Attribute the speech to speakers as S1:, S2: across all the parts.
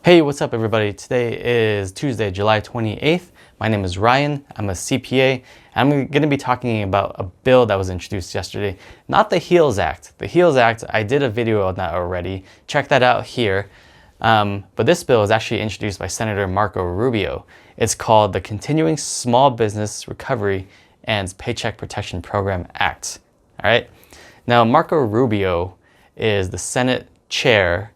S1: Hey, what's up everybody? Today is Tuesday, July 28th. My name is Ryan. I'm a CPA. I'm going to be talking about a bill that was introduced yesterday. Not the HEALS Act. The HEALS Act, I did a video on that already. Check that out here. But this bill is actually introduced by Senator Marco Rubio. It's called the Continuing Small Business Recovery and Paycheck Protection Program Act. All right. Now, Marco Rubio is the Senate chair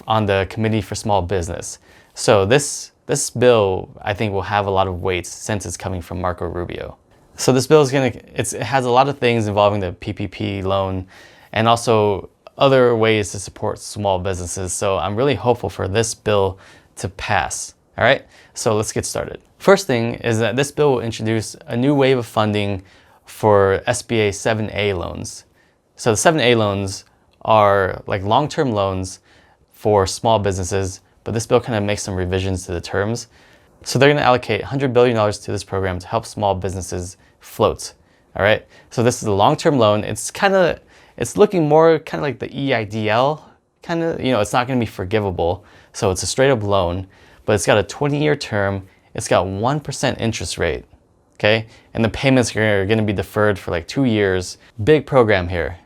S1: on the Committee for Small Business. So this bill, I think, will have a lot of weight since it's coming from Marco Rubio. So this bill is it has a lot of things involving the PPP loan and also other ways to support small businesses. So I'm really hopeful for this bill to pass. All right, so let's get started. First thing is that this bill will introduce a new wave of funding for SBA 7A loans. So the 7A loans are like long-term loans for small businesses, but this bill kind of makes some revisions to the terms. So they're going to allocate $100 billion to this program to help small businesses float. All right. So this is a long-term loan. It's looking more kind of like the EIDL kind of, it's not going to be forgivable. So it's a straight up loan, but it's got a 20-year term. It's got 1% interest rate. Okay. And the payments are going to be deferred for like 2 years. Big program here.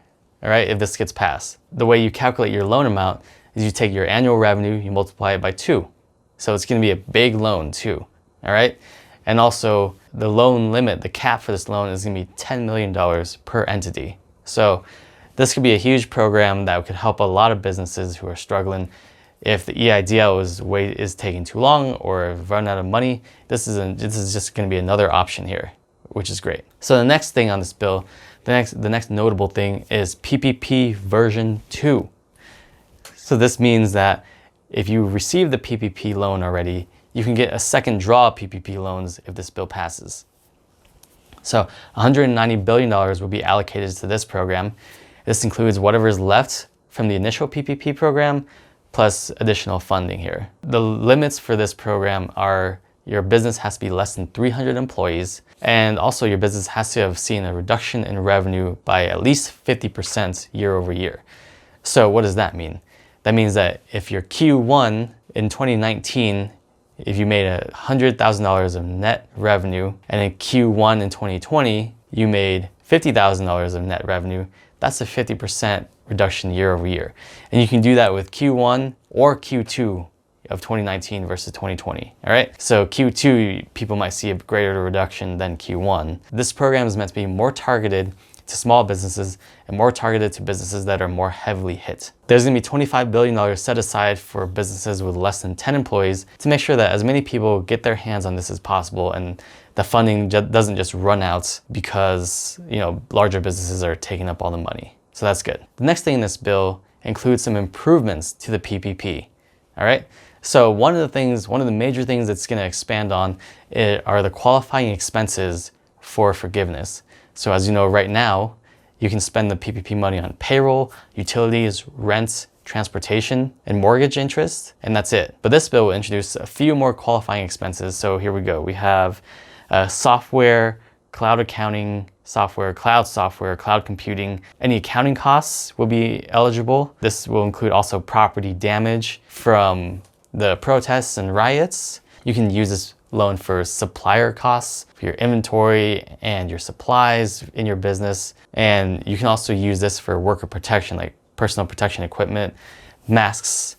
S1: All right. If this gets passed, the way you calculate your loan amount is you take your annual revenue, you multiply it by 2. So it's going to be a big loan too, all right? And also the loan limit, the cap for this loan is going to be $10 million per entity. So this could be a huge program that could help a lot of businesses who are struggling. If the EIDL is taking too long or run out of money, this is just going to be another option here, which is great. So the next thing on this bill, the next notable thing is PPP version 2. So this means that if you receive the PPP loan already, you can get a second draw of PPP loans if this bill passes. So $190 billion will be allocated to this program. This includes whatever is left from the initial PPP program plus additional funding here. The limits for this program are your business has to be less than 300 employees, and also your business has to have seen a reduction in revenue by at least 50% year over year. So what does that mean? That means that if your Q1 in 2019, if you made $100,000 of net revenue, and in Q1 in 2020, you made $50,000 of net revenue, that's a 50% reduction year over year. And you can do that with Q1 or Q2 of 2019 versus 2020, all right? So Q2, people might see a greater reduction than Q1. This program is meant to be more targeted to small businesses and more targeted to businesses that are more heavily hit. There's going to be $25 billion set aside for businesses with less than 10 employees to make sure that as many people get their hands on this as possible and the funding doesn't just run out because larger businesses are taking up all the money. So that's good. The next thing in this bill includes some improvements to the PPP. All right. So one of the major things it's going to expand on are the qualifying expenses for forgiveness. So as you know, right now, you can spend the PPP money on payroll, utilities, rents, transportation, and mortgage interest, and that's it. But this bill will introduce a few more qualifying expenses. So here we go. We have software, cloud accounting software, cloud computing. Any accounting costs will be eligible. This will include also property damage from the protests and riots. You can use this loan for supplier costs, for your inventory and your supplies in your business. And you can also use this for worker protection, like personal protection equipment, masks,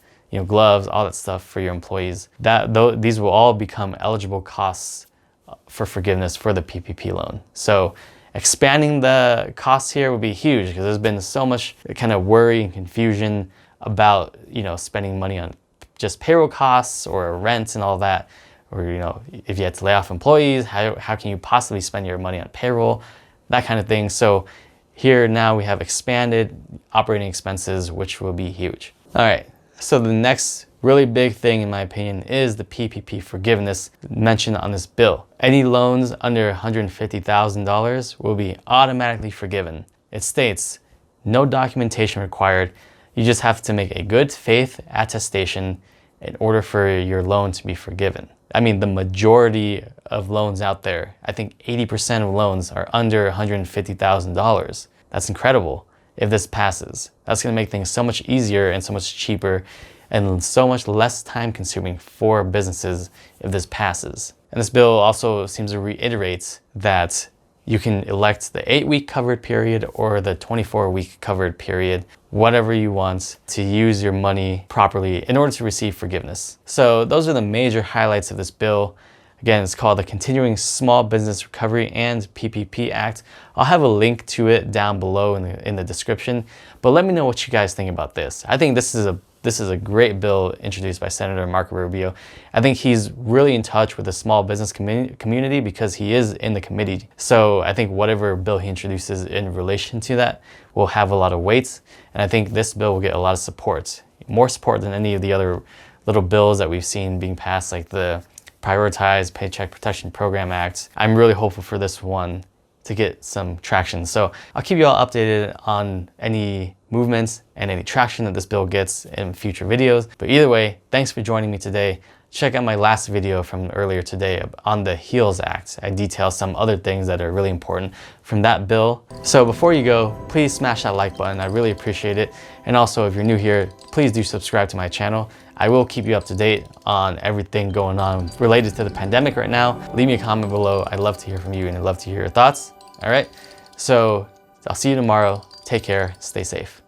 S1: gloves, all that stuff for your employees. These will all become eligible costs for forgiveness for the PPP loan. So expanding the costs here would be huge because there's been so much kind of worry and confusion about, spending money on just payroll costs or rent and all that. Or, if you had to lay off employees, how can you possibly spend your money on payroll, that kind of thing. So here now we have expanded operating expenses, which will be huge. All right, so the next really big thing in my opinion is the PPP forgiveness mentioned on this bill. Any loans under $150,000 will be automatically forgiven. It states, no documentation required. You just have to make a good faith attestation in order for your loan to be forgiven. I mean, the majority of loans out there, I think 80% of loans are under $150,000. That's incredible if this passes. That's gonna make things so much easier and so much cheaper and so much less time consuming for businesses if this passes. And this bill also seems to reiterate that you can elect the 8-week covered period or the 24-week covered period, whatever you want, to use your money properly in order to receive forgiveness. So those are the major highlights of this bill. Again, it's called the Continuing Small Business Recovery and PPP Act. I'll have a link to it down below in the description, but let me know what you guys think about this. I think this is a great bill introduced by Senator Marco Rubio. I think he's really in touch with the small business community because he is in the committee. So I think whatever bill he introduces in relation to that will have a lot of weight. And I think this bill will get a lot of support, more support than any of the other little bills that we've seen being passed, like the Prioritized Paycheck Protection Program Act. I'm really hopeful for this one to get some traction. So I'll keep you all updated on any movements and any traction that this bill gets in future videos. But either way, thanks for joining me today. Check out my last video from earlier today on the HEALS Act. I detail some other things that are really important from that bill. So before you go, please smash that like button. I really appreciate it. And also, if you're new here, please do subscribe to my channel. I will keep you up to date on everything going on related to the pandemic right now. Leave me a comment below. I'd love to hear from you and I'd love to hear your thoughts. All right, so I'll see you tomorrow. Take care, stay safe.